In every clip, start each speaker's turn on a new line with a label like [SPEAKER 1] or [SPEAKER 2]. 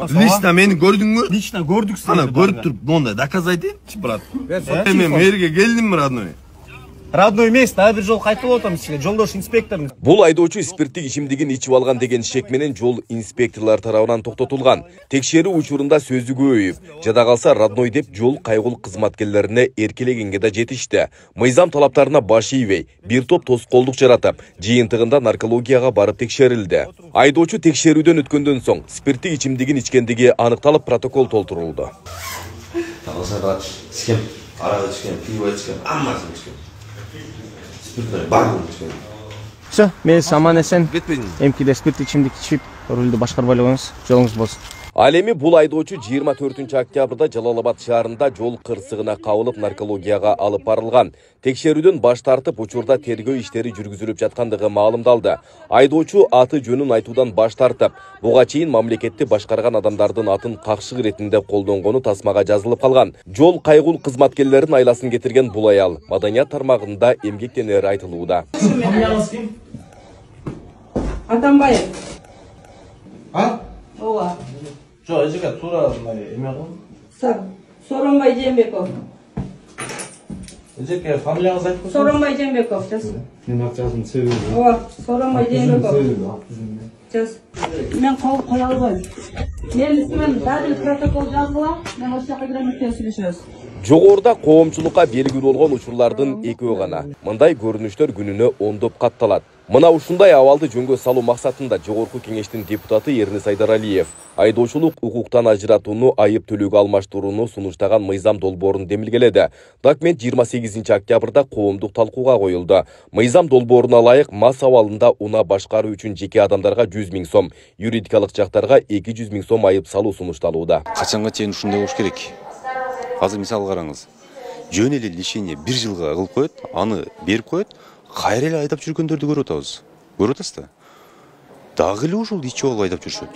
[SPEAKER 1] Лично мени көрдүңбү?
[SPEAKER 2] Лично көрдүк сени.
[SPEAKER 1] Ана көрүп туруп, мондай доказать эт, брат. Мен мэрге келдимби, родной?
[SPEAKER 2] Родной место, бир жол кайтып отамыз сизге, жолдош инспектормуз.
[SPEAKER 3] Бул айдоочу спирттик ичимдигин ичип алган деген шек менен жол инспекторлор тарабынан токтотулган. Текшерүү учурунда сөзү көбөйүп, жада калса родной деп жол кайгыл кызматкерлерине эркелегенге да жетишти. Мыйзам талаптарына баш ийбей, бир топ тоскоолдук жаратып, жыйынтыгында наркологияга барып текшерилди. Айдоочу текшерүүдөн өткөндөн соң спирттик ичимдигин ичкендиги аныкталып, протокол толтурулду.
[SPEAKER 4] Все, мен аман эсен. Эмкиде спирт ичимдик ичип, рулду башкарбай элеңиз. Жолуңуз болсун.
[SPEAKER 3] Ал эми бул айдоочу 24 октябрда Жалалабад шаарында жол кырсыгына кабылып наркологияга алып барылган. Текшерүүдөн баш тартып, учурда тергөө иштери жүргүзүлүп жаткандыгы маалымдалды. Айдоочу аты жөнүн айтуудан баш тартып, буга чейин мамлекетти башкарган адамдардын атын какшык иретинде колдонгону тасмага жазылып калган. Жол кайгыл кызматкерлеринин айласын кетирген бул аял маданият тармагында эмгектенери айтылууда.
[SPEAKER 5] Атамбаев.
[SPEAKER 2] Ооба. Жо, эжеке туура эме кыл.
[SPEAKER 5] Соронбай Жээнбеков.
[SPEAKER 2] Эжеке фамилияңызды айтып көрсөңүз.
[SPEAKER 5] Соронбай Жээнбеков, жаз.
[SPEAKER 2] Мен акчасын себеби.
[SPEAKER 5] Ооба, Соронбай Жээнбеков. Жаз. Мен кол кое албайм. Менин исмим дадил протокол жазгыла, мен ошол жака кире сүйлөшөбүз.
[SPEAKER 3] Жогоруда коомчулукка белгилүү болгон учурлардын экөө гана. Мындай көрүнүштөр күнүнө ондоп катталат. Мына ушундай абалды жөнгө салуу максатында Жогорку кеңештин депутаты Эрнис Айдаралиев айдоочулук укуктан ажыратууну айып төлөөгө алмаштырууну сунуштаган мыйзам долбоорун демилгеледи. Документ 28 октябрда коомдук талкууга коюлду. Мыйзам долбооруна ылайык мас абалында унаа башкаруу үчүн жеке адамдарга 100 000 сом, юридикалык жактарга 200 000 сом айып салуу сунушталууда.
[SPEAKER 6] Качанга чейин ушундай болуш керек? Азыр мисал караңыз. Жөн эле лишение 1 жылга кылып коет, аны берип коет. Кайра эле айдап жүргөндөрдү көрүп атабыз. Көрүп атасыз да? Дагы эле ушул ичип алып айдап жүрүшөт.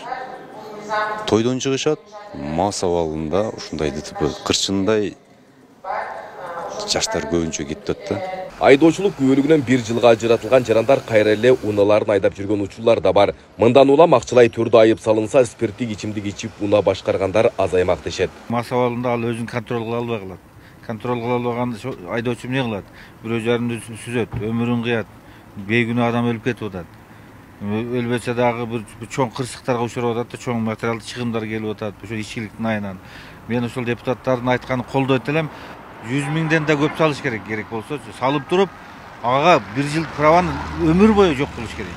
[SPEAKER 6] Тойдон чыгышат, мас абалында ушундай ДТП кырчындай жаштар көбүнчө кетип атат да.
[SPEAKER 3] Айдоочулук күбөлүгүнөн 1 жылга ажыратылган жарандар кайра эле унааларын айдап жүргөн учурлар да бар. Мындан улам акчалай түрдө айып салынса, спирттик ичимдик ичип унаа башкаргандар азаймак дешет.
[SPEAKER 7] Мас абалында ал өзүн контроль кыла албай калат. Контроль кыла албаган айдоочу эмне кылат? Бирөө жарымды сүзөт, өмүрүн кыят, бейгүнөө адам өлүп кетип атат. Өлбөсө дагы бир чоң кырсыктарга учурап атат да, чоң материалдык чыгымдар келип атат, ошо ичкиликтин айынан. Мен ошол депутаттардын айтканын колдойт элем. 100 000ден да көп салыш керек болсо, салып туруп, ага 1 жыл праваны өмүр бою жок кылыш керек.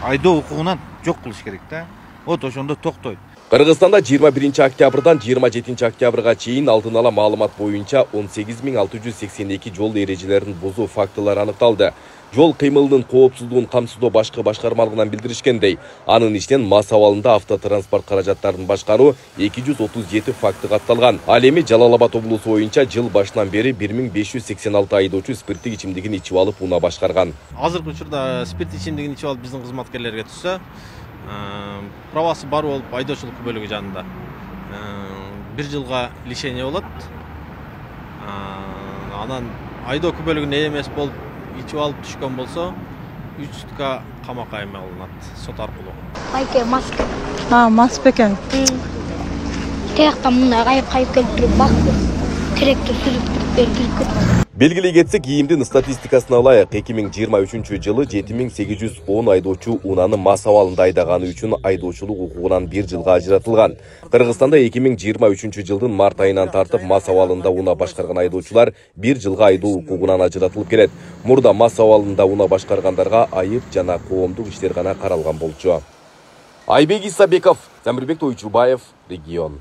[SPEAKER 7] Айдоо укугунан жок кылыш керек да. Вот ошондо токтойт.
[SPEAKER 3] Кыргызстанда 21 октябрдан 27 октябрга чейин алдын ала маалымат боюнча 18682 жол эрежелерин бузуу фактылары аныкталды. Жол кыймылынын коопсуздугун камсыздоо башкы башкармалыгынан билдиришкендей, анын ичинен мас абалында автотранспорт каражаттарын башкаруу 237 факты катталган. Ал эми Жалалабад облусу боюнча жыл башынан бери 1586 айдоочу спирттик ичимдигин ичип алып унаа башкарган.
[SPEAKER 8] Азыркы учурда спирттик ичимдигин ичип алып биздин кызматкерлерге түшсө, правасы бар болуп айдоочулук бөлүгү жанында 1 жылга лишение болот. Анан айдоо бөлүгүнө эмес болуп ичип алып түшкөн болсо 3 сутка камакка алынат сот аркылуу.
[SPEAKER 9] Айке маска.
[SPEAKER 10] Мас бекен.
[SPEAKER 9] Тияктан мына кайып келип туруп бакты. Теректи сүзүп берди.
[SPEAKER 3] Белгилей кетсек, ИИМдин статистикасына ылайык 2023 жылы 7810 айдоочу унааны мас абалында айдаганы үчүн айдоочулук укугунан 1 жылга ажыратылган. Кыргызстанда 2023 жылдын март айынан тартып мас абалында унаа башкарган айдоочулар 1 жылга айдоо укугунан ажыратылып келет. Мурда мас абалында унаа башкаргандарга айып жана коомдук иштер гана каралган болчу. Айбек Исабеков, Замирбек Тойчубаев, Регион.